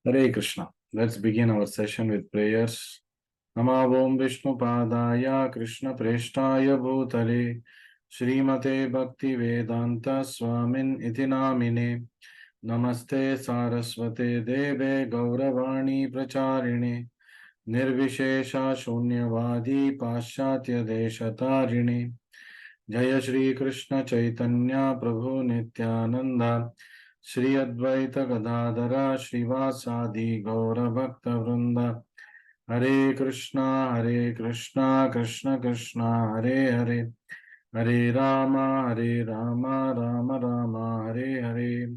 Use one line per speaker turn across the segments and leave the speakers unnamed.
Hare Krishna. Let's begin our session with prayers. Nama Om Vishnu Padaya Krishna Preshtaya Bhutale Srimate Bhakti Vedanta Swamin Iti Namine Namaste Saraswate Deve Gauravani Pracharine Nirvishesha Shunyavadi Paschatya Deshatarine जय श्री कृष्ण चैतन्य प्रभु नित्यानंदा श्री अद्वैत गदाधरा श्रीवासादि गौर भक्त वृंद हरे कृष्णा कृष्ण कृष्ण हरे हरे हरे राम राम राम हरे हरे।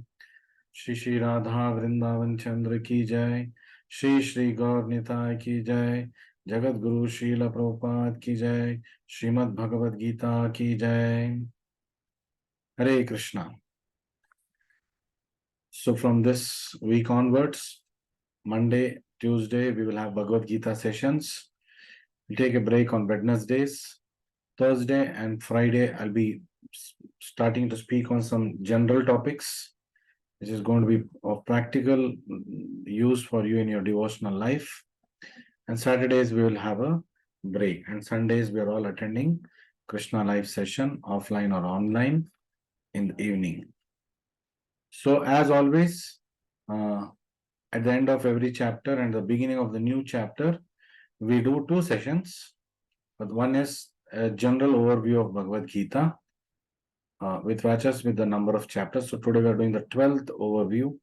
श्री श्री राधा वृंदावन चंद्र की जय। श्री श्री गौर निताय की जय। जगत गुरु श्रील प्रभुपाद की जय। श्रीमद् भगवद गीता की जय। हरे Krishna. So from this week onwards, Monday, Tuesday, we will have Bhagavad Gita sessions. We'll take a break on Wednesdays. Thursday and Friday, I'll be starting to speak on some general topics, which is going to be of practical use for you in your devotional life. And Saturdays, we will have a break. And Sundays, we are all attending Krishna live session, offline or online, in the evening. So as always, at the end of every chapter and the beginning of the new chapter, we do two sessions. But one is a general overview of Bhagavad Gita, which matches with the number of chapters. So today we are doing the 12th overview.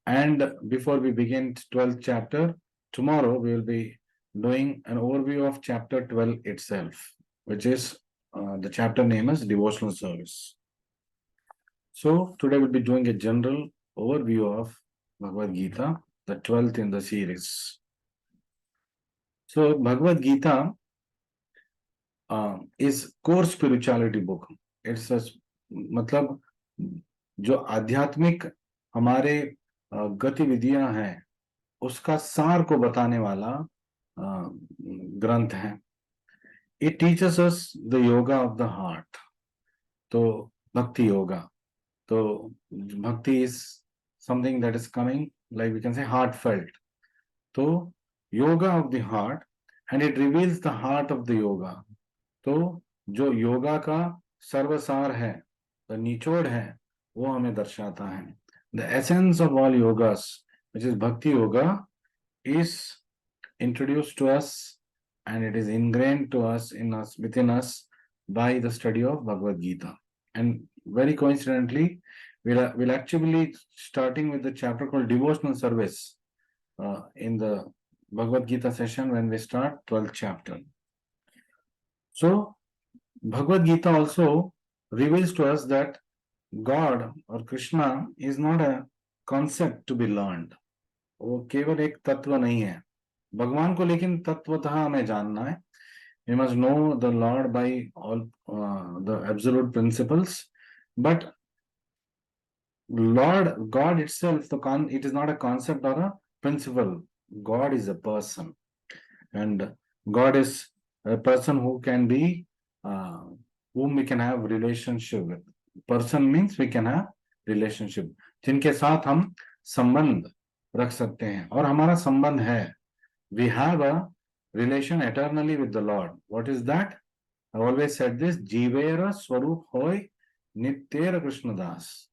And before we begin 12th chapter, tomorrow we will be doing an overview of chapter 12 itself, which is the chapter name is Devotional Service. So today we'll be doing a general overview of Bhagavad Gita, the 12th in the series. So Bhagavad Gita is core spirituality book. It's a मतलब जो आध्यात्मिक हमारे गतिविधियां हैं उसका सार को बताने वाला ग्रंथ है. It teaches us the yoga of the heart. तो भक्ति yoga. So bhakti is something that is coming, like we can say, heartfelt. So yoga of the heart, and it reveals the heart of the yoga. तो जो योगा का सर्वसार है, the निचोड़ है, वो हमें दर्शाता है. The essence of all yogas, which is bhakti yoga, is introduced to us and it is ingrained to us within us by the study of Bhagavad Gita. And very coincidentally, we'll actually starting with the chapter called Devotional Service in the Bhagavad Gita session when we start 12th chapter. So Bhagavad Gita also reveals to us that God or Krishna is not a concept to be learned. वो केवल एक तत्व नहीं है. भगवान को लेकिन तत्वतः हमें जानना है. We must know the Lord by all the absolute principles, but Lord, God itself, it is not a concept or a principle. God is a person, and God is a person who can be, whom we can have relationship with. Person means we can have relationship, जिनके साथ हम संबंध रख सकते हैं, और हमारा संबंध है. We have a relation eternally with the Lord. What is that? I always said this: Jivera Swarup Hoy Nityera Krishnadas.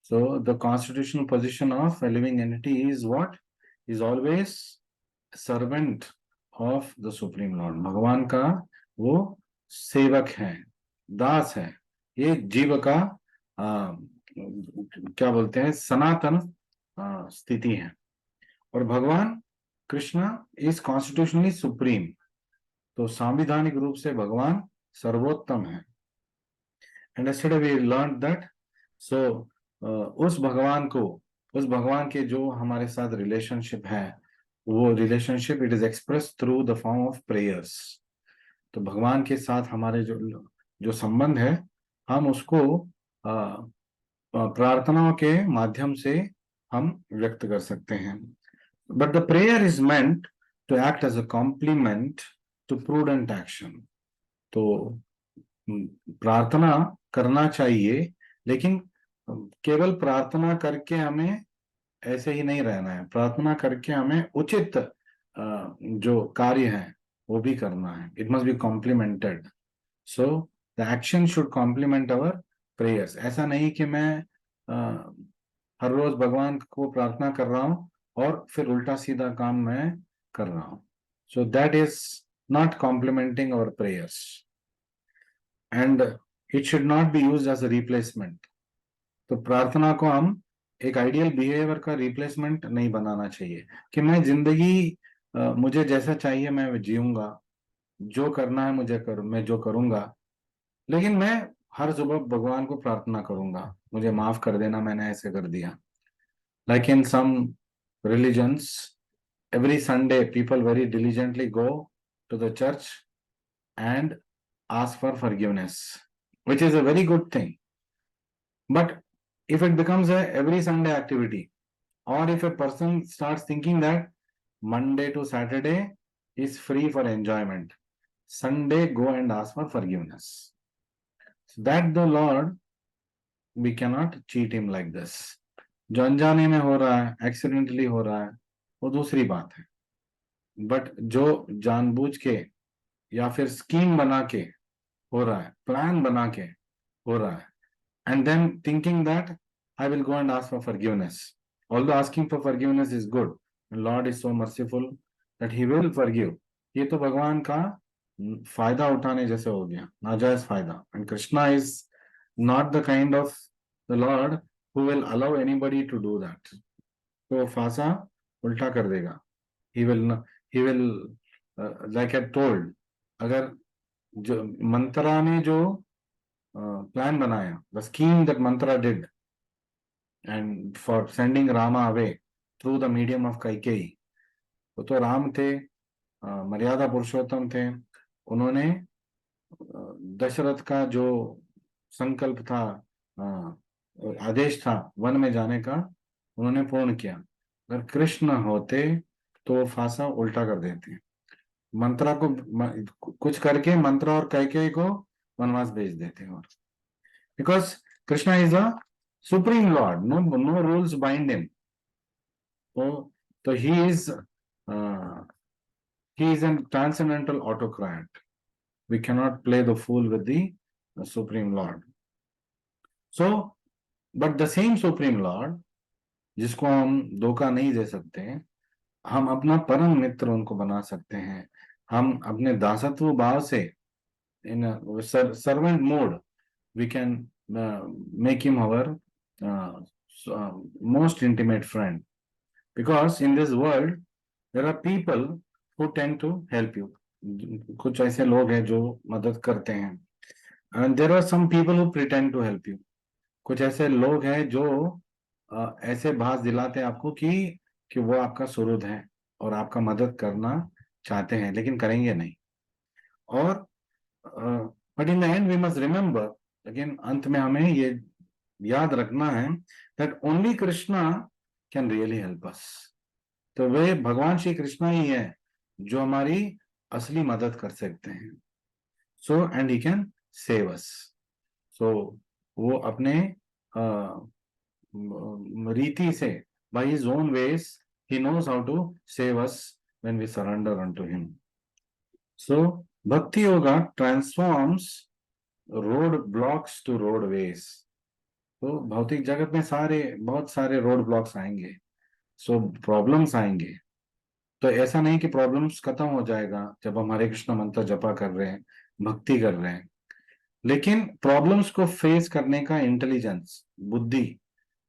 So the constitutional position of a living entity is what? Is always a servant of the Supreme Lord. भगवान का वो सेवक है, दास है. ये जीव का क्या बोलते हैं, सनातन स्थिति है. और भगवान कृष्णा इज कॉन्स्टिट्यूशनली सुप्रीम. तो संवैधानिक रूप से भगवान सर्वोत्तम है. And yesterday we learned that, so उस भगवान के जो हमारे साथ रिलेशनशिप है, वो relationship it is express through the form of prayers. तो भगवान के साथ हमारे जो संबंध है, हम उसको प्रार्थनाओं के माध्यम से हम व्यक्त कर सकते हैं. But the prayer is meant to act as a complement to prudent action. तो प्रार्थना करना चाहिए, लेकिन केवल प्रार्थना करके हमें ऐसे ही नहीं रहना है। प्रार्थना करके हमें उचित जो कार्य है वो भी करना है। It must be complemented. So the action should complement our prayers. ऐसा नहीं कि मैं हर रोज भगवान को प्रार्थना कर रहा हूं और फिर उल्टा सीधा काम मैं कर रहा हूं। So that is not complementing our prayers and it should not be used as a replacement. तो प्रार्थना को हम एक आइडियल बिहेवियर का रिप्लेसमेंट नहीं बनाना चाहिए कि मैं जिंदगी मुझे जैसा चाहिए मैं जीऊंगा, जो करना है मुझे मैं जो करूंगा, लेकिन मैं हर सुबह भगवान को प्रार्थना करूंगा मुझे माफ कर देना मैंने ऐसे कर दिया। Like in some religions, every Sunday people very diligently go to the church and ask for forgiveness, which is a very good thing. But if it becomes a every Sunday activity, or if a person starts thinking that Monday to Saturday is free for enjoyment, Sunday go and ask for forgiveness. So that the Lord, we cannot cheat him like this. जो अनजाने में हो रहा है, accidentally हो रहा है, वो दूसरी बात है। बट जो जानबूझ के या फिर स्कीम बना के हो रहा है, प्लान बना के हो रहा है, and then thinking that I will go and ask for forgiveness. Although asking for forgiveness is good, the Lord is so merciful that He will forgive. ये तो भगवान का फायदा उठाने जैसे हो गया, नाजायज फायदा। And Krishna is not the kind of the Lord who will allow anybody to do that. तो वो फांसा उल्टा कर देगा। He will like I told, अगर जो मंत्रा ने जो प्लान बनाया, the scheme that Mantra did and for sending Rama away through the medium of Kaikeyi, वो तो राम थे, मर्यादा पुरुषोत्तम थे। उन्होंने दशरथ का जो संकल्प था, आदेश था वन में जाने का, उन्होंने पूर्ण किया। अगर कृष्ण होते तो वो फांसा उल्टा कर देते, मंत्रा को कुछ करके मंत्रा और कैकेयी को वनवास भेज देते। और because Krishna is a supreme Lord, no rules bind him. So he is a transcendental autocrat. We cannot play the fool with the supreme Lord. So, but the same supreme Lord, जिसको हम धोखा नहीं दे सकते, हम अपना परम मित्र उनको बना सकते हैं। हम अपने दासत्व भाव से in servant mode we can make him our most intimate friend, because in this world there are people who tend to help you. कुछ ऐसे लोग हैं जो मदद करते हैं, and there are some people who pretend to help you. कुछ ऐसे लोग हैं जो ऐसे भास दिलाते हैं आपको कि वो आपका सुहृद है और आपका मदद करना चाहते हैं, लेकिन करेंगे नहीं। और but in the end we must remember, लेकिन अंत में हमें ये याद रखना है that only Krishna can really help us. तो वे भगवान श्री कृष्णा ही है जो हमारी असली मदद कर सकते हैं। So and he can save us. So वो अपने रीति से, by his own ways, he knows how to save us when we surrender unto him. So Bhakti Yoga transforms road blocks to roadways. तो भौतिक जगत में बहुत सारे रोड ब्लॉक्स आएंगे, सो प्रॉब्लम्स आएंगे। तो ऐसा नहीं कि प्रॉब्लम्स खत्म हो जाएगा जब हम हरे कृष्ण मंत्र जपा कर रहे हैं, भक्ति कर रहे हैं, लेकिन प्रॉब्लम्स को फेस करने का इंटेलिजेंस, बुद्धि,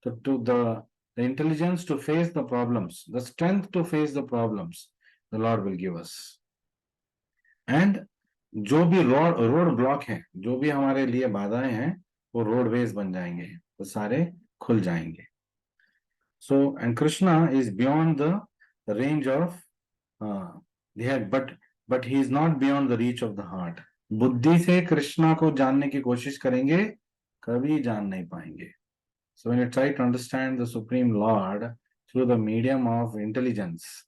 तो to the intelligence to face the problems, the strength to face the problems, the Lord will give us. And जो भी रोड ब्लॉक है, जो भी हमारे लिए बाधाएं हैं, वो रोडवेज बन जाएंगे, वो सारे खुल जाएंगे। So and Krishna is beyond the range of the head, but he is not beyond the reach of the heart. बुद्धि से कृष्णा को जानने की कोशिश करेंगे, कभी जान नहीं पाएंगे। So when you try to understand the supreme Lord through the medium of intelligence,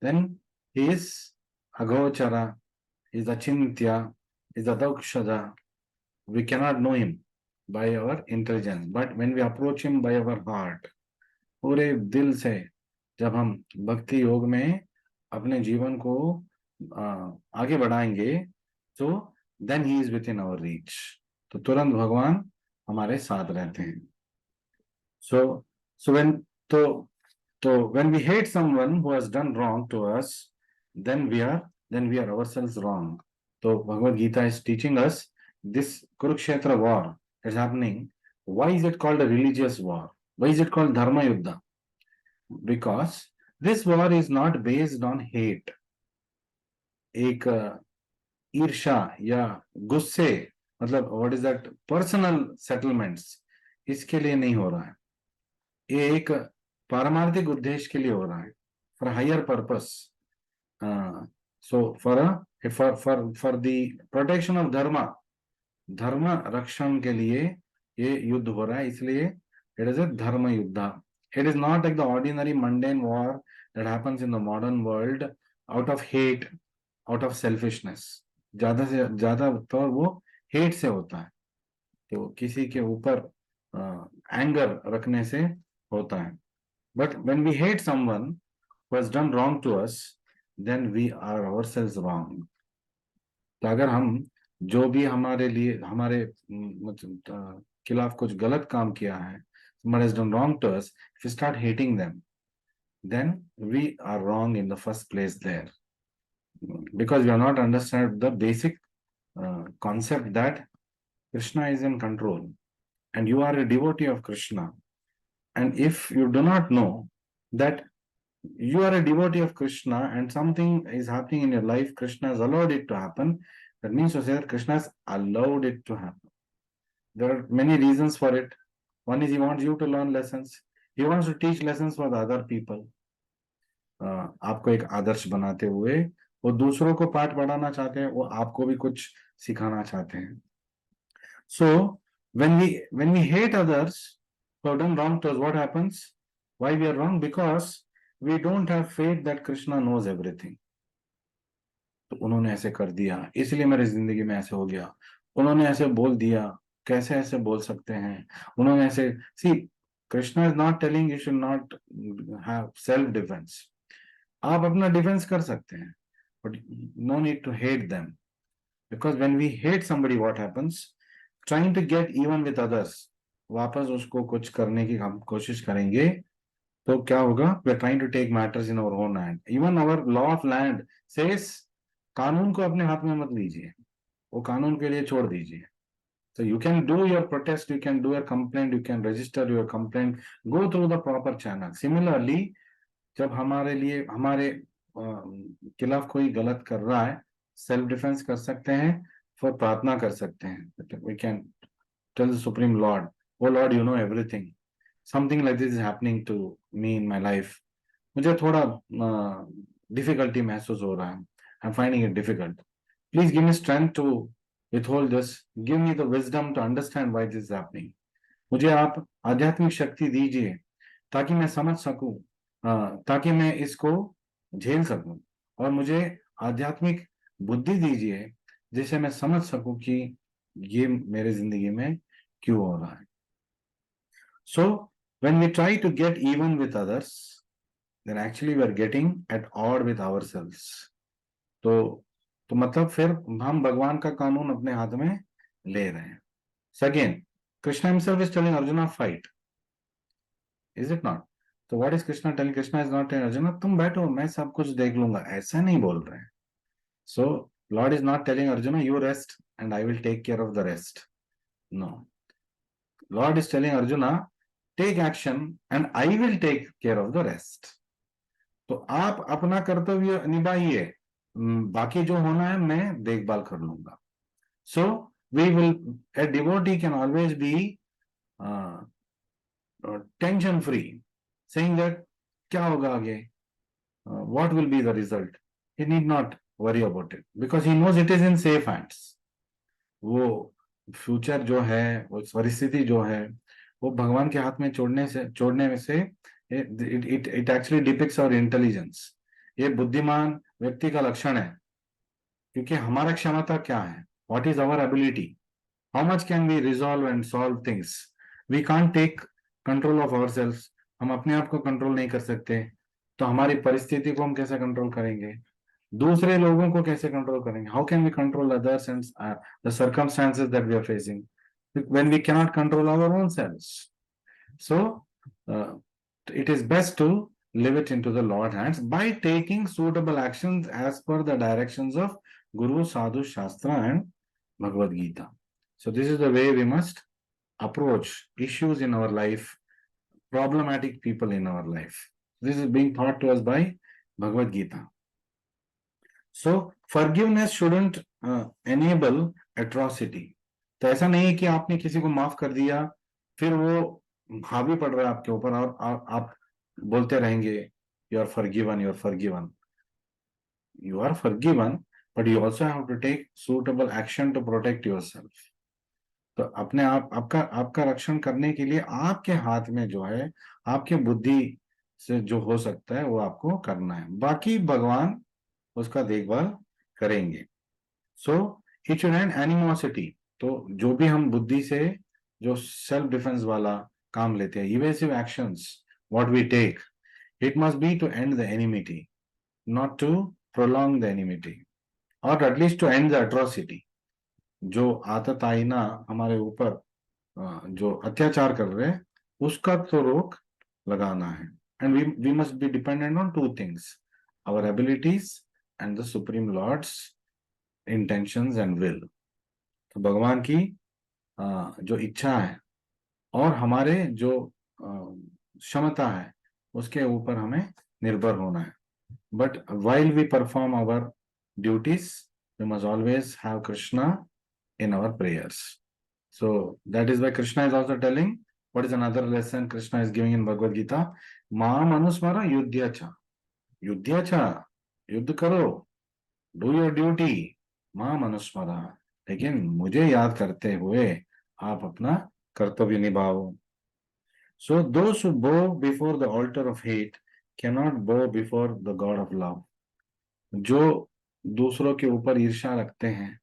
then he is अगोचरा, is achintya, is adakshada. We cannot know him by our intelligence, but when we approach him by our heart, पूरे दिल से जब हम भक्ति योग में अपने जीवन को आगे बढ़ाएंगे, तो then he is within our reach, तो तुरंत भगवान हमारे साथ रहते हैं। सो सो व्हेन तो when we hate someone who has done wrong to us, then we are ourselves wrong. So Bhagavad Gita is teaching us this Kurukshetra war is happening. Why is it called a religious war? Why is it called Dharma Yuddha? Because this war is not based on hate, एक ईर्षा या गुस्से, मतलब what is that, personal settlements, इसके लिए नहीं हो रहा है। ये एक पारमार्थिक उद्देश्य के लिए हो रहा है, for higher purpose. So for the protection of dharma, धर्म रक्षण के लिए ये युद्ध हो रहा है, इसलिए इट इज ए धर्म युद्ध। It is not like the ordinary mundane war that happens in the modern world out of hate, out of selfishness. ज्यादा से ज्यादा तो वो हेट से होता है, तो किसी के ऊपर एंगर रखने से होता है। But when we hate someone who has done wrong to us, then we are ourselves wrong. तो अगर हम जो भी हमारे लिए हमारे मतलब खिलाफ कुछ गलत काम किया है, somebody has done wrong to us, if we start hating them, then we are wrong in the first place there, because we have not understood the basic concept that Krishna is in control and you are a devotee of Krishna. And if you do not know that you are a devotee of Krishna and something is happening in your life, Krishna has allowed it to happen, that means to say that Krishna has allowed it to happen. There are many reasons for it. One is he wants you to learn lessons. He wants to teach lessons for the other people. आपको एक आदर्श बनाते हुए वो दूसरों को पाठ पढ़ाना चाहते हैं, वो आपको भी कुछ सिखाना चाहते हैं। So when we hate others who have done wrong to us, what happens? Why we are wrong? Because we don't have faith that Krishna knows everything. तो उन्होंने ऐसे कर दिया, इसलिए मेरी जिंदगी में ऐसे हो गया, उन्होंने ऐसे बोल दिया, कैसे ऐसे बोल सकते हैं, उन्होंने ऐसे। See, Krishna is not telling you should not have self defence. आप अपना डिफेंस कर सकते हैं, but no need to hate them, because when we hate somebody what happens, trying to get even with others, वापस उसको कुछ करने की हम कोशिश करेंगे, तो क्या होगा? We are trying to take matters in our own hand. Even our law of land says, कानून को अपने हाथ में मत लीजिए, वो कानून के लिए छोड़ दीजिए। So you can do your protest, you can do your complaint, you can register your complaint, go through the proper channel. Similarly, जब हमारे लिए हमारे खिलाफ कोई गलत कर रहा है, सेल्फ डिफेंस कर सकते हैं, फिर प्रार्थना कर सकते हैं। We can tell the Supreme Lord, oh Lord, you know everything. Something like this is happening to me in my life. मुझे थोड़ा डिफिकल्टी महसूस हो रहा है, I'm finding it difficult. Please give me strength to withhold this. Give me the wisdom to understand why this is happening. मुझे आप आध्यात्मिक शक्ति दीजिए ताकि मैं समझ सकूं, ताकि मैं इसको झेल सकूं, और मुझे आध्यात्मिक बुद्धि दीजिए जिससे मैं समझ सकूं कि ये मेरे जिंदगी में क्यों हो रहा है। So when we try to get even with others, then actually we are getting at odd with ourselves. तो मतलब फिर हम भगवान का कानून अपने हाथ में ले रहे हैं। Second, Krishna himself is telling Arjuna fight, is it not? So what is Krishna telling? Krishna is not telling Arjuna तुम बैठो मैं सब कुछ देख लूंगा, ऐसा नहीं बोल रहे हैं। So Lord is not telling Arjuna you rest and I will take care of the rest. No, Lord is telling Arjuna take action and I will take care of the rest. तो आप अपना कर्तव्य निभाइए, बाकी जो होना है मैं देखभाल कर लूंगा। So we will, a devotee can always be tension free, saying that क्या होगा आगे, what will be the result, he need not worry about it because he knows it is in safe hands. वो future जो है, वो परिस्थिति जो है, वो भगवान के हाथ में छोड़ने में से it actually depicts our intelligence. ये बुद्धिमान व्यक्ति का लक्षण है, क्योंकि हमारा क्षमता क्या है, what is our ability, how much can we resolve and solve things. We can't take control of ourselves. हम अपने आप को कंट्रोल नहीं कर सकते, तो हमारी परिस्थिति को हम कैसे कंट्रोल करेंगे? दूसरे लोगों को कैसे कंट्रोल करेंगे? How can we control others and the circumstances that we are facing when we can not control our own selves? So it is best to leave it into the Lord's hands by taking suitable actions as per the directions of Guru, Sadhu, Shastra, and Bhagavad Gita. So this is the way we must approach issues in our life, problematic people in our life. This is being taught to us by Bhagavad Gita. So forgiveness shouldn't enable atrocity. तो ऐसा नहीं है कि आपने किसी को माफ कर दिया फिर वो हावी पड़ रहा है आपके ऊपर और आप बोलते रहेंगे you are forgiven, you are forgiven, you are forgiven, but you also have to take suitable action to protect yourself. तो अपने आप आपका आपका रक्षण करने के लिए आपके हाथ में जो है, आपके बुद्धि से जो हो सकता है वो आपको करना है, बाकी भगवान उसका देखभाल करेंगे। So it should and animosity. तो जो भी हम बुद्धि से जो सेल्फ डिफेंस वाला काम लेते हैं, evasive actions what we take, it must be to end the enmity, not to prolong the enmity, और at least to end the atrocity. जो आततायना हमारे ऊपर जो अत्याचार कर रहे हैं उसका तो रोक लगाना है। And we must be dependent on two things, our abilities and the supreme Lord's intentions and will. तो भगवान की जो इच्छा है और हमारे जो क्षमता है उसके ऊपर हमें निर्भर होना है। But while we perform our duties, we must always have Krishna in our prayers. So that is why Krishna is also telling, what is another lesson Krishna is giving in Bhagavad Gita? Maam anusmara yudhyacha. Yudhyacha, युद्ध करो, do your duty, माम अनुस्मरा, लेकिन मुझे याद करते हुए आप अपना कर्तव्य निभाओ। So those who bow before the altar of hate cannot bow before the God of love. जो दूसरों के ऊपर ईर्ष्या रखते हैं,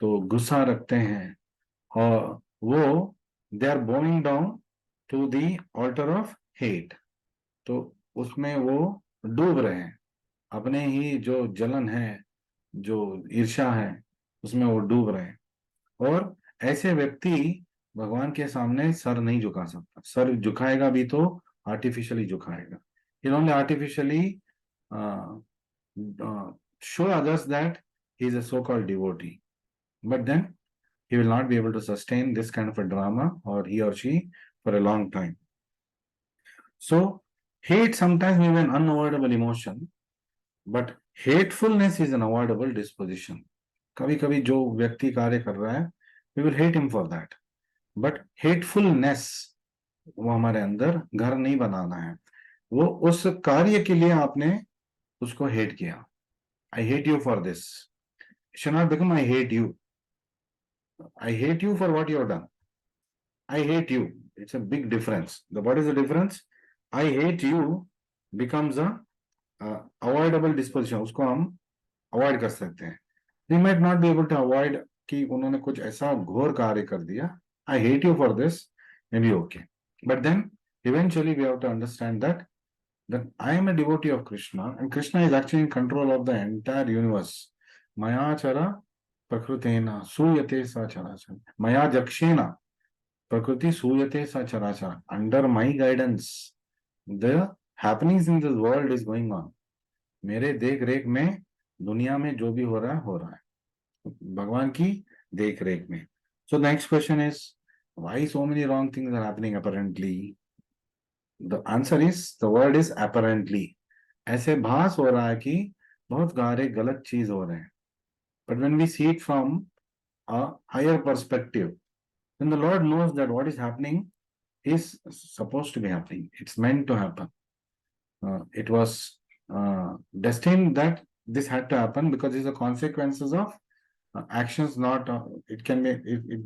तो गुस्सा रखते हैं, और वो they are bowing down to the altar of hate, तो उसमें वो डूब रहे हैं, अपने ही जो जलन है, जो ईर्ष्या है, उसमें वो डूब रहे हैं। और ऐसे व्यक्ति भगवान के सामने सर नहीं झुका सकता। सर झुकाएगा भी तो artificially झुकाएगा। He only artificially show others that he is a so-called devotee, but then he will not be able to sustain this kind of a drama, or he or she, for a long time. So hate sometimes may be an unavoidable emotion, but hatefulness is an avoidable disposition. कभी कभी जो व्यक्ति कार्य कर रहा है, we will hate him for that, but hatefulness वो हमारे अंदर घर नहीं बनाना है। वो उस कार्य के लिए आपने उसको हेट किया, I hate you for this, it should not become I hate you. I hate you for what you have done. I hate you, it's a big difference. What is the difference? I hate you becomes a avoidable disposition, उसको हम avoid कर सकते हैं। We might not be able to avoid कि उन्होंने कुछ ऐसा घोर कार्य कर दिया, I hate you for this, maybe okay, but then eventually we have to understand that I am a devotee of Krishna, and Krishna is actually in control of the entire universe. Maya chara prakrutena suyate sa charachara. Maya jakshena prakriti suyate sa charachara. Under my guidance, the happenings in this world is going on. मेरे देख रेख में दुनिया में जो भी हो रहा है भगवान की देख रेख में। So the next question is, why so many wrong things are happening apparently? The answer is, the word is apparently. ऐसे भास हो रहा है कि बहुत सारे गलत चीज हो रहे हैं, but when we see it from a higher perspective, then the Lord knows that what is happening is supposed to be happening. It's meant to happen. It was destined that this had to happen because it's the consequences of actions, not it can be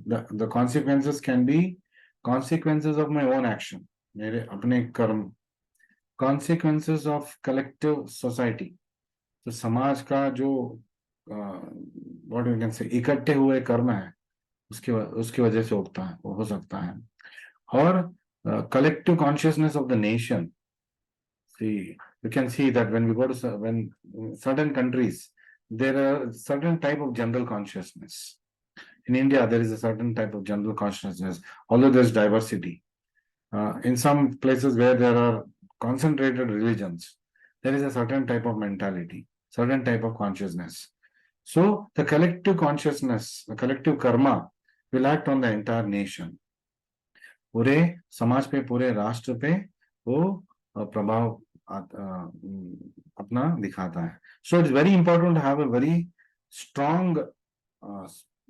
the consequences can be consequences of my own action, मेरे अपने कर्म, consequences of collective society, तो समाज का जो what we can say इकट्ठे हुए कर्म है उसकी वजह से होता है, वो हो सकता है। और collective consciousness of the nation. See, you can see that when we go to when certain countries, there are certain type of general consciousness. In India, there is a certain type of general consciousness, although there's diversity. In some places where there are concentrated religions, there is a certain type of mentality, certain type of consciousness. So the collective consciousness, the collective karma will act on the entire nation. पूरे समाज पे, पूरे राष्ट्र पे वो प्रभाव अपना दिखाता है. So it's very important to have a very strong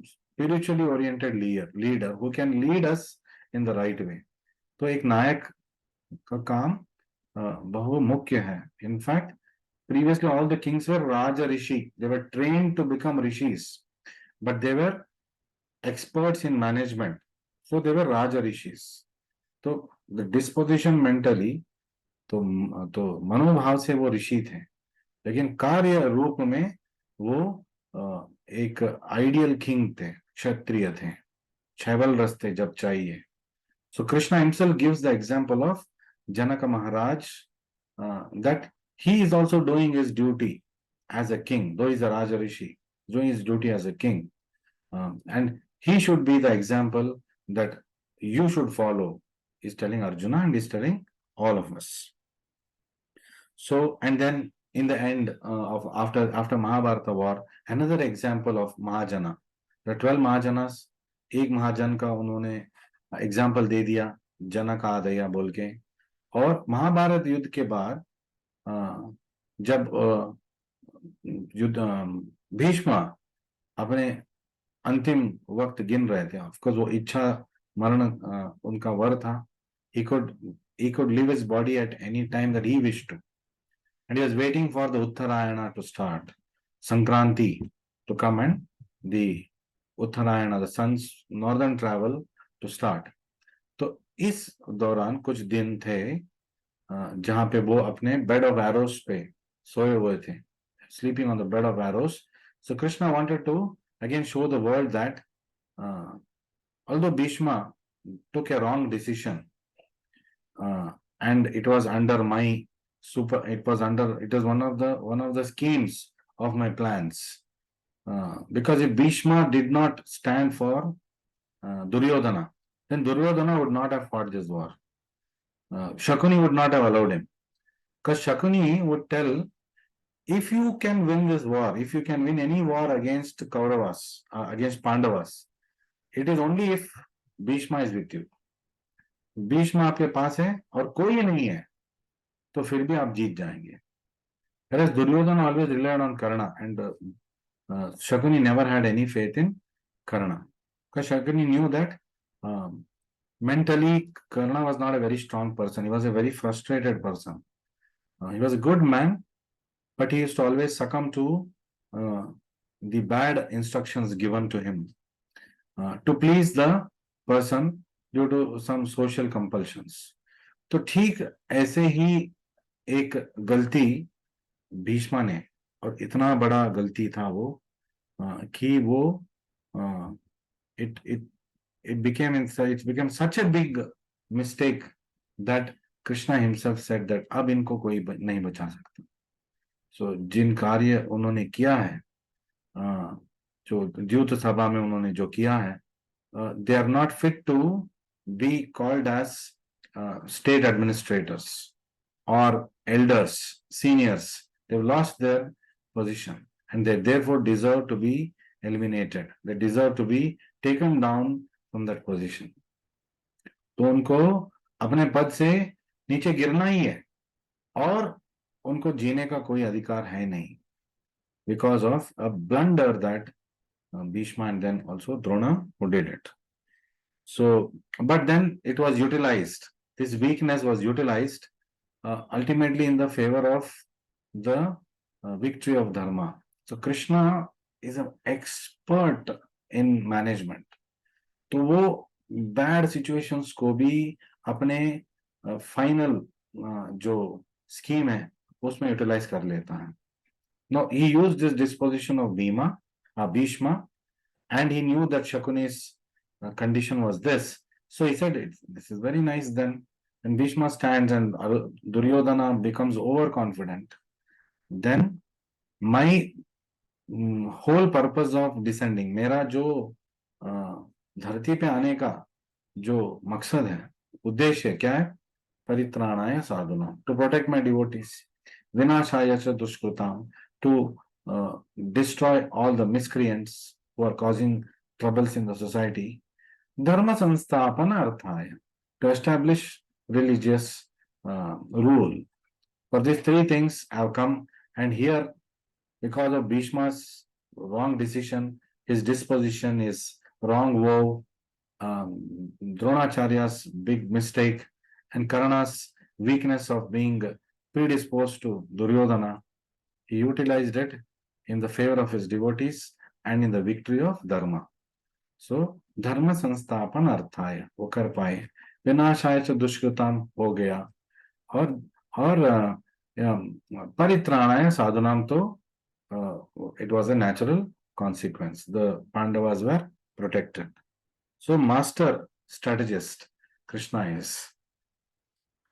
spiritually oriented leader who can lead us in the right way. तो एक नायक का काम बहु मुख्य है. In fact, previously all the kings were Raja Rishi. They were trained to become rishis, but they were experts in management. So they were Raja Rishis. तो the disposition mentally, तो मनोभाव से वो ऋषि थे, लेकिन कार्य रूप में वो एक आइडियल किंग थे, क्षत्रिय थे, छैबल रस थे जब चाहिए. So Krishna himself gives the example of Janaka Maharaj, that he is also doing his duty as a king, though he is a Raja Rishi, doing his duty as a king. And he should be the example that you should follow. He's telling Arjuna and he's telling all of us. So, and then in the end of after Mahabharata war, another example of Mahajana. The 12 Mahajanas, एक महाजन का उन्होंने example दे दिया, जनक आदया बोल के. और महाभारत युद्ध के बाद जब युद्ध भीष्म अपने अंतिम वक्त गिन रहे थे, ऑफकोर्स वो इच्छा मरण उनका वर था. he could leave his body at any time that he wished to, and he was waiting for the Uttarayana to start, Sankranti to come, and the Uttarayana, the sun's northern travel to start. तो इस दौरान कुछ दिन थे जहां पे वो अपने बेड ऑफ एरोस पे सोए हुए थे, sleeping on the bed of arrows. So Krishna wanted to again show the world that although Bhishma took a wrong decision, and it was under my it was one of the schemes of my plans, because if Bhishma did not stand for Duryodhana, then Duryodhana would not have fought this war. Shakuni would not have allowed him, because Shakuni would tell, if you can win this war, if you can win any war against Kauravas, against Pandavas, it is only if Bhishma is with you. Bhishma आपके पास है और कोई नहीं है तो फिर भी आप जीत जाएंगे. Whereas Duryodhana always relied on Karna, and Shakuni never had any faith in Karna, because Shakuni knew that mentally Karna was not a very strong person. He was a very frustrated person. He was a good man, but he used to always succumb to the bad instructions given to him to please the person due to some social compulsions. तो ठीक ऐसे ही एक गलती भीष्मा ने, और इतना बड़ा गलती था वो कि वो it became such a big mistake that Krishna himself said that अब इनको कोई नहीं बचा सकता. So जिन कार्य उन्होंने किया है, जो द्यूत सभा में उन्होंने जो किया है, they are not fit to be called as state administrators or elders, seniors. They've lost their position, and they therefore deserve to be eliminated. They deserve to be taken down from that position. तो उनको अपने पद से नीचे गिरना ही है, और उनको जीने का कोई अधिकार है नहीं, because of a blunder that Bhishma and then also Drona who did it. So, but then it was utilized. This weakness was utilized ultimately in the favor of the victory of Dharma. So Krishna is an expert in management. तो वो bad situations को भी अपने final जो scheme है उसमें utilize कर लेता है. Now he used this disposition of Bhishma, and he knew that Shakuni's condition was this, So he said, this is very nice. Then when Bhishma stands and Duryodhana becomes overconfident, then my whole purpose of descending, मेरा जो धरती पे आने का जो मकसद है, उद्देश्य क्या है? परित्राणाय साधुनां, टू प्रोटेक्ट माय डिवोटीज, विनाशाय च दुष्कृतां, to destroy all the miscreants who are causing troubles in the society. Dharma samstapana arthaya, to establish religious rule. For these three things have come, and here, because of Bhishma's wrong decision, his disposition is wrong vow, Dronacharya's big mistake, and Karna's weakness of being predisposed to Duryodhana, he utilized it in the favor of his devotees and in the victory of Dharma. So, Dharma संस्थापन अर्थाय, वो कर पाए, विनाशाय च दुष्कृताम हो गया, और परित्राणाय साधुनाम, तो it was a natural consequence. The Pandavas were protected. So, master strategist Krishna is.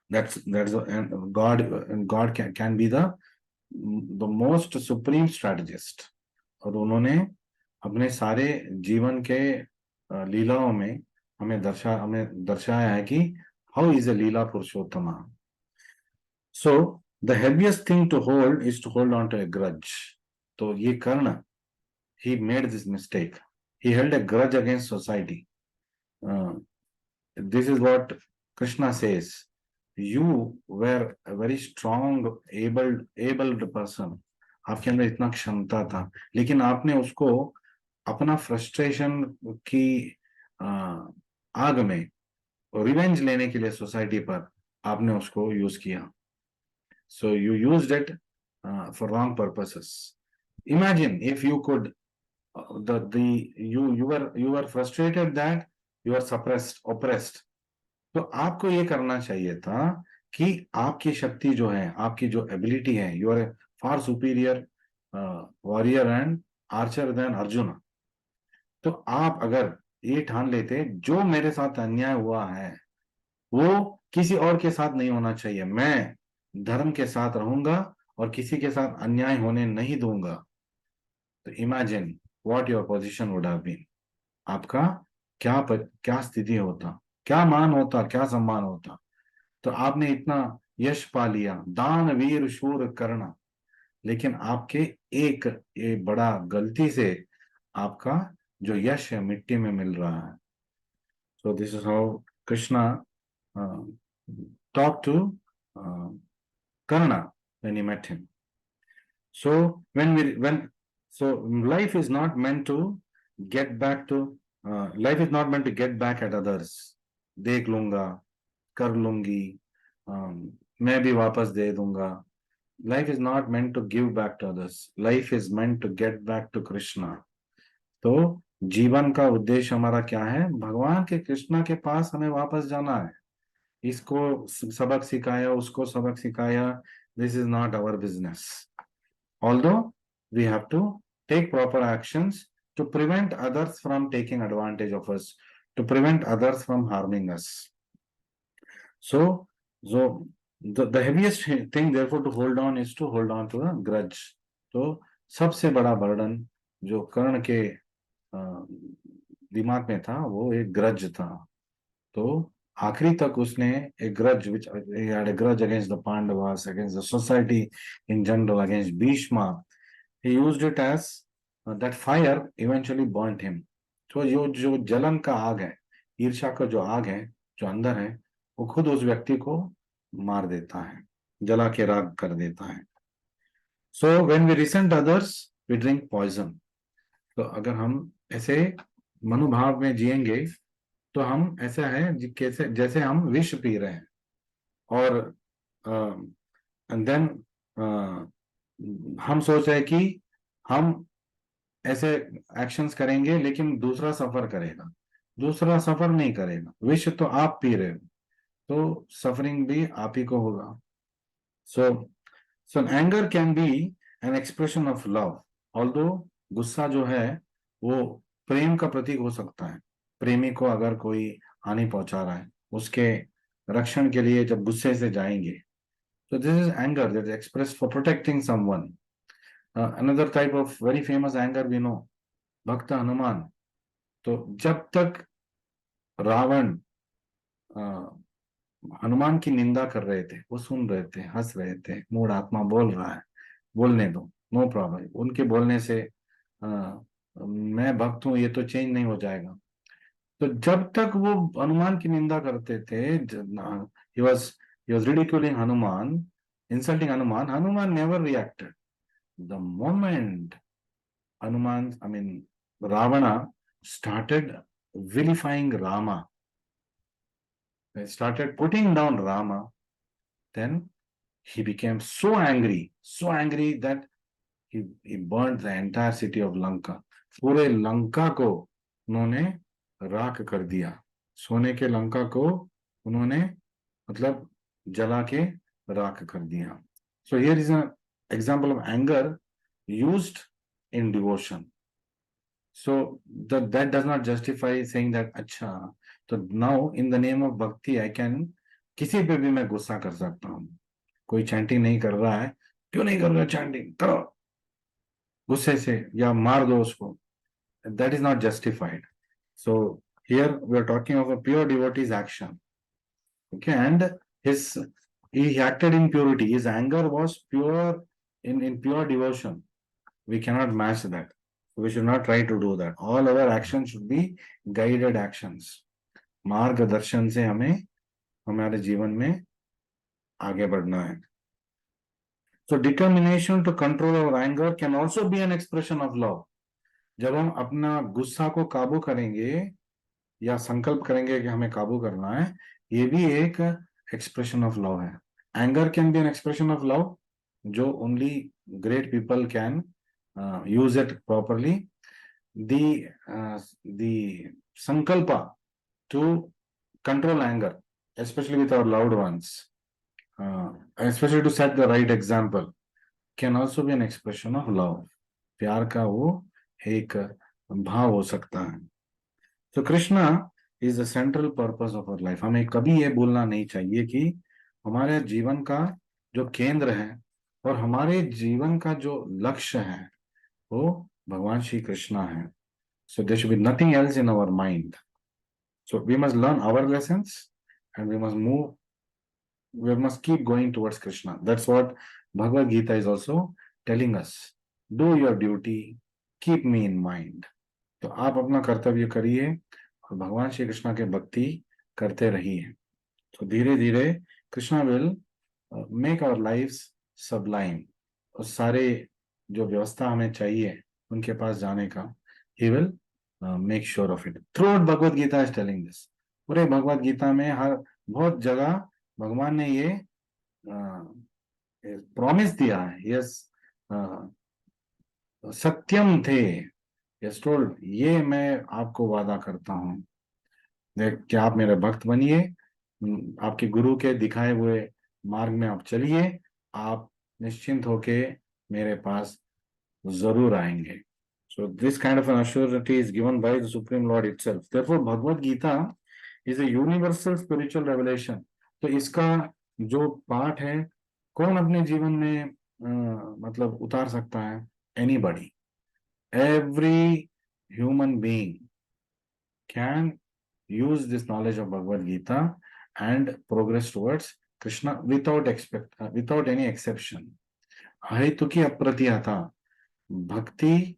That's and God can be the most supreme strategist. और उन्होंने अपने सारे जीवन के लीलाओं में हमें दर्शाया है कि how is a Leela Purushottama. So the heaviest thing to hold is to hold on to a grudge. तो ये कर्ण, he made this mistake. He held a grudge against society. This is what Krishna says. You were a very strong, abled person. आपके अंदर इतना क्षमता था, लेकिन आपने उसको अपना फ्रस्ट्रेशन की आग में रिवेंज लेने के लिए सोसाइटी पर आपने उसको यूज किया. So you used it for wrong purposes. Imagine if you could, you were frustrated that you are suppressed, oppressed. तो आपको ये करना चाहिए था कि आपकी शक्ति जो है, आपकी जो एबिलिटी है, you are a far superior warrior and archer than Arjun. तो आप अगर ये ठान लेते, जो मेरे साथ अन्याय हुआ है वो किसी और के साथ नहीं होना चाहिए, मैं धर्म के साथ रहूंगा और किसी के साथ अन्याय होने नहीं दूंगा, तो imagine what your position would have been. आपका क्या स्थिति होता, क्या मान होता, क्या सम्मान होता. तो आपने इतना यश पा लिया, दान वीर शूर करना, लेकिन आपके एक बड़ा गलती से आपका जो यश है मिट्टी में मिल रहा है. So this is how Krishna talk to Karna when he met him. So life is not meant to get back to life is not meant to get back at others. देख लूंगा, कर लूंगी, मैं भी वापस दे दूंगा. Life is not meant to give back to others. Life is meant to get back to Krishna. तो जीवन का उद्देश्य हमारा क्या है? भगवान के कृष्णा के पास हमें वापस जाना है. इसको सबक सिखाया, उसको सबक सिखाया, this is not our business. Although we have to take proper actions to prevent others from taking advantage of us, to prevent others from harming us. So the heaviest thing therefore to hold on is to hold on to a grudge. तो सबसे बड़ा burden जो कर्ण के दिमाग में था वो एक ग्रज था. तो आखिरी तक उसने a grudge, which he had a grudge against the Pandavas, against the society in general, against Bhishma. He used it as that fire eventually burnt him. तो जो जलन का आग है, ईर्ष्या का जो आग है जो अंदर है, वो खुद उस व्यक्ति को मार देता है, जला के राख कर देता है. So when we resent others, we drink poison. तो अगर हम ऐसे मनोभाव में जिएंगे तो हम ऐसा है कैसे जैसे हम विष पी रहे हैं. और एंड देन हम सोच रहे कि हम ऐसे एक्शंस करेंगे लेकिन दूसरा सफर करेगा. दूसरा सफर नहीं करेगा. विष तो आप पी रहे हो, तो सफरिंग भी आप ही को होगा. सो anger can be an expression of love. Although गुस्सा जो है वो प्रेम का प्रतीक हो सकता है. प्रेमी को अगर कोई हानि पहुंचा रहा है, उसके रक्षण के लिए जब गुस्से से जाएंगे, तो this is anger that express for protecting someone. Another type of very famous anger we know, bhakt Hanuman. तो जब तक रावण हनुमान की निंदा कर रहे थे, वो सुन रहे थे, हंस रहे थे, मूढ़ आत्मा बोल रहा है, बोलने दो, नो प्रॉब्लम. उनके बोलने से अ, मैं भक्त हूं ये तो चेंज नहीं हो जाएगा. तो जब तक वो हनुमान की निंदा करते थे, he was ridiculing Hanuman, insulting Hanuman, Hanuman never reacted. The moment Hanuman, I mean Ravana started vilifying Rama, they started putting down Rama, then he became so angry that he burned the entire city of Lanka. पूरे लंका को उन्होंने राख कर दिया. सोने के लंका को उन्होंने मतलब जला के राख कर दिया. So here is an example of anger used in devotion. So that does not justify saying that अच्छा, तो now in the name of bhakti I can, किसी पे भी मैं गुस्सा कर सकता हूँ. कोई चैंटिंग नहीं कर रहा है, क्यों नहीं कर रहा चैंटिंग, करो गुस्से से या मार दो उसको. That is not justified. So here we are talking of a pure devotee's action. Okay, and his he acted in purity. His anger was pure, in pure devotion. We cannot match that. We should not try to do that. All our actions should be guided actions. मार्गदर्शन से हमें हमारे जीवन में आगे बढ़ना है. So determination to control our anger can also be an expression of love. जब हम अपना गुस्सा को काबू करेंगे या संकल्प करेंगे कि हमें काबू करना है, ये भी एक एक्सप्रेशन ऑफ लव है. Anger can be an expression of love, जो only great people can use it properly. The sankalpa to control anger, especially with our loved ones, especially to set the right example, can also be an expression of love. प्यार का वो एक भाव हो सकता है. तो Krishna is the central purpose of our life. हमें कभी ये बोलना नहीं चाहिए कि हमारे जीवन का जो केंद्र है और हमारे जीवन का जो लक्ष्य है वो भगवान श्री कृष्णा है. So there should be nothing else in our mind. So we must learn our lessons and we must keep going towards Krishna. That's what Bhagavad Gita is also telling us. Do your duty, keep me in mind. तो आप अपना कर्तव्य करिए और भगवान श्री कृष्णा के भक्ति करते रहिए. तो धीरे धीरे Krishna will make our lives sublime. और सारे जो व्यवस्था हमें चाहिए उनके पास जाने का, he will make sure of it. Throughout Bhagavad Gita is telling this. पूरे भगवत गीता में हर बहुत जगह भगवान ने ये प्रॉमिस दिया है. यस, सत्यम थे, यस टोल्ड, ये मैं आपको वादा करता हूँ कि आप मेरे भक्त बनिए, आपके गुरु के दिखाए हुए मार्ग में आप चलिए, आप निश्चिंत होके मेरे पास जरूर आएंगे. So this kind of an assurance is given by the Supreme Lord itself. Therefore, Bhagavad Gita is a universal spiritual revelation. तो इसका जो पाठ है कौन अपने जीवन में मतलब उतार सकता है? Anybody. Every human being can use this knowledge of Bhagavad Gita and progress towards Krishna without any exception. Ahituki apratihata. Bhakti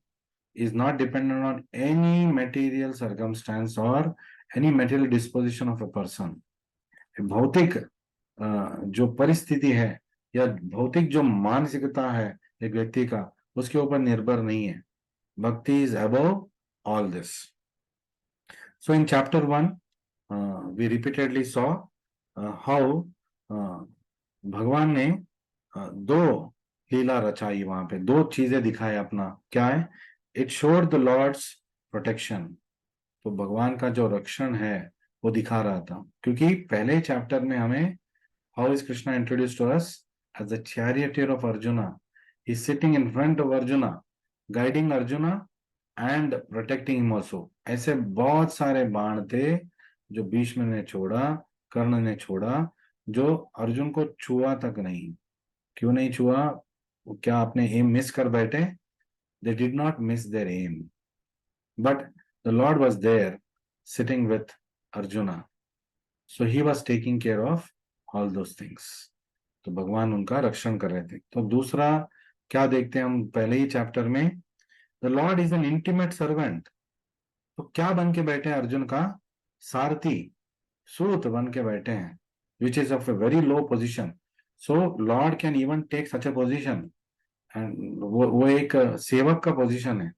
is not dependent on any material circumstance or any material disposition of a person. भौतिक जो परिस्थिति है या भौतिक जो मानसिकता है एक व्यक्ति का, उसके ऊपर निर्भर नहीं है. भक्ति is above all this. So in chapter 1 we repeatedly saw how भगवान ने दो लीला रचाई. वहां पे दो चीजें दिखाए अपना. क्या है? It showed the Lord's protection. तो भगवान का जो रक्षण है वो दिखा रहा था, क्योंकि पहले चैप्टर में हमें how is Krishna introduced to us as the charioteer of Arjuna. He is sitting in front of Arjuna, guiding Arjuna and protecting him also. ऐसे बहुत सारे बाण थे जो भीष्म ने छोड़ा, कर्ण ने छोड़ा, जो अर्जुन को छुआ तक नहीं। क्यों नहीं छुआ? वो क्या अपने एम मिस कर बैठे? They did not miss their aim, but the Lord was there sitting with Arjuna, so he was taking care of all those things. तो भगवान उनका रक्षण कर रहे थे। तो दूसरा क्या देखते हैं हम पहले ही चैप्टर में? The Lord is an intimate servant. तो क्या बन के बैठे हैं अर्जुन का? सारथी, सूत बन के बैठे हैं, which is of a very low position. So Lord can even take such a position, and वो एक सेवक का पोजीशन है।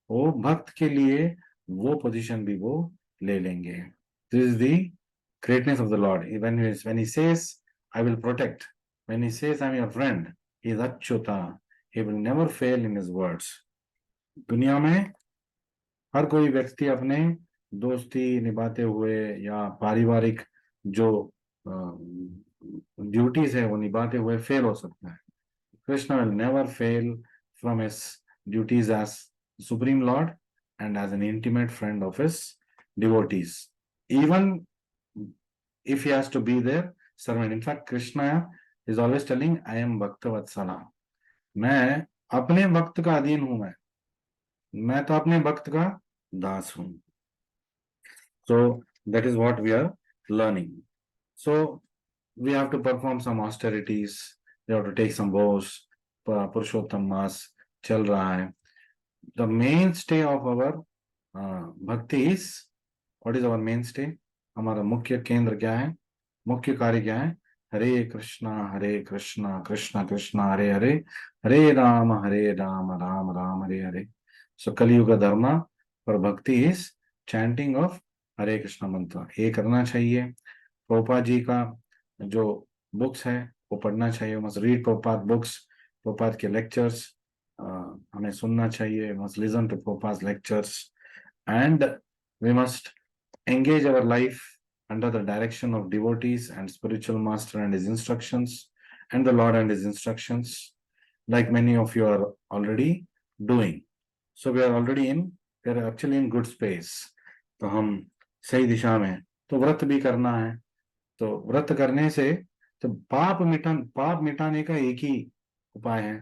वो भक्त के लिए वो पोजीशन भी वो ले लेंगे। This is the greatness of the Lord. When he says I will protect, when he says I am your friend, he is Achyuta, he will never fail in his words. दुनिया में हर कोई व्यक्ति अपने दोस्ती निभाते हुए या पारिवारिक जो ड्यूटीज है वो निभाते हुए फेल हो सकता है। Krishna will never fail from his duties as Supreme Lord and as an intimate friend of his devotees. Even if he has to be their servant. In fact, Krishna is always telling, I am Bhakta Vatsala. मैं अपने भक्त का अधीन हूं। मैं तो अपने भक्त का दास हूं। So that is what we are learning. So we have to perform some austerities. We have to take some vows. पुरुषोत्तम मास चल रहा है। The mainstay of our भक्ति is, what is our mainstay? हमारा मुख्य केंद्र क्या है? मुख्य कार्य क्या है? हरे कृष्णा कृष्णा कृष्णा हरे हरे, हरे राम राम राम हरे हरे। सो कलयुग धर्म पर भक्ति इज चैंटिंग ऑफ हरे कृष्णा मंत्र। ये करना चाहिए। प्रभुपाद जी का जो बुक्स है वो पढ़ना चाहिए। Must read Prabhupada books, Prabhupada के लेक्चर्स हमें सुनना चाहिए। Must listen to Prabhupada lectures and we must engage our life under the direction of devotees and spiritual master and his instructions and the Lord and his instructions, like many of you are already doing. So we are already we are actually in good space. तो हम सही दिशा में। तो व्रत भी करना है। तो व्रत करने से तो पाप मिटाने का एक ही उपाय है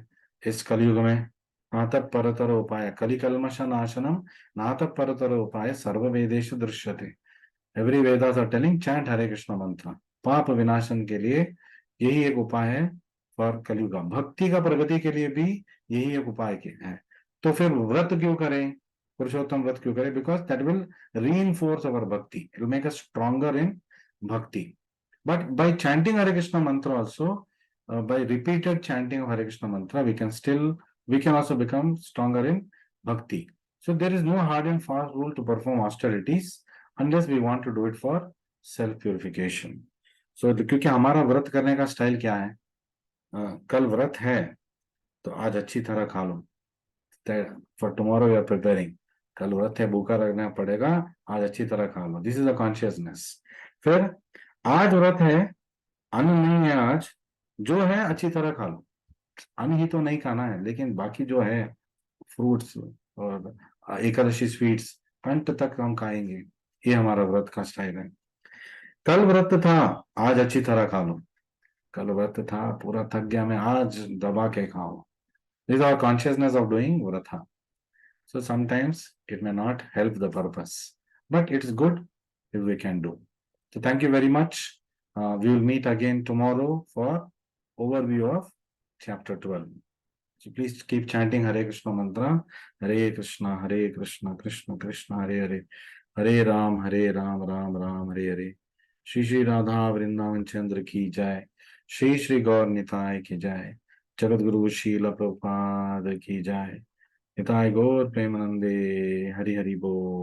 इस कलयुग में। नातः परतर उपाय कलिकल्मष नाशनम, नातः परतर उपाय सर्व वेदेषु दृश्यते। Every Vedas are telling chant Hare Krishna मंत्र। पाप विनाशन के लिए यही एक उपाय है फॉर कलयुग। भक्ति का प्रगति के लिए भी यही एक उपाय है। तो फिर व्रत क्यों करें? पुरुषोत्तम व्रत क्यों करें? बिकॉज दैट विल रीइंफोर्स अवर भक्ति, it will make us stronger इन भक्ति। But by chanting Hare Krishna mantra also, by repeated chanting of Hare Krishna mantra, we can also become stronger in bhakti. So there is no hard and fast rule to perform austerities unless we want to do it for self purification. So क्योंकि हमारा व्रत करने का style क्या है? कल व्रत है तो आज अच्छी तरह खा लो। For tomorrow you are preparing. कल व्रत है, भूखा रहना पड़ेगा, आज अच्छी तरह खा लो। This is a consciousness. फिर आज व्रत है, अन्न नहीं है आज, जो है अच्छी तरह खा लो। अन्न ही तो नहीं खाना है, लेकिन बाकी जो है फ्रूट्स और एकादशी स्वीट्स अंत तक हम खाएंगे। ये हमारा व्रत का स्टाइल है। कल व्रत था, आज अच्छी तरह खा लो। कल व्रत था, पूरा थक गया मैं, आज दबा के खाओ। This our consciousness of doing vrat. So sometimes it may not help the purpose, but it is good if we can do. So thank you very much. We will meet again tomorrow for overview of chapter 12. So please keep chanting Hare Krishna mantra. Hare Krishna, Krishna Krishna, Hare Hare, Hare Ram, Ram Ram, Hare Hare. Shri Shri Radha Vrindavan Chandra ki jai. Shri Shri Gaur Nitai ki jai. Jagat Guru Srila Prabhupada ki jai. हिताय गौर प्रेमानंदे। हरि हरि बोल।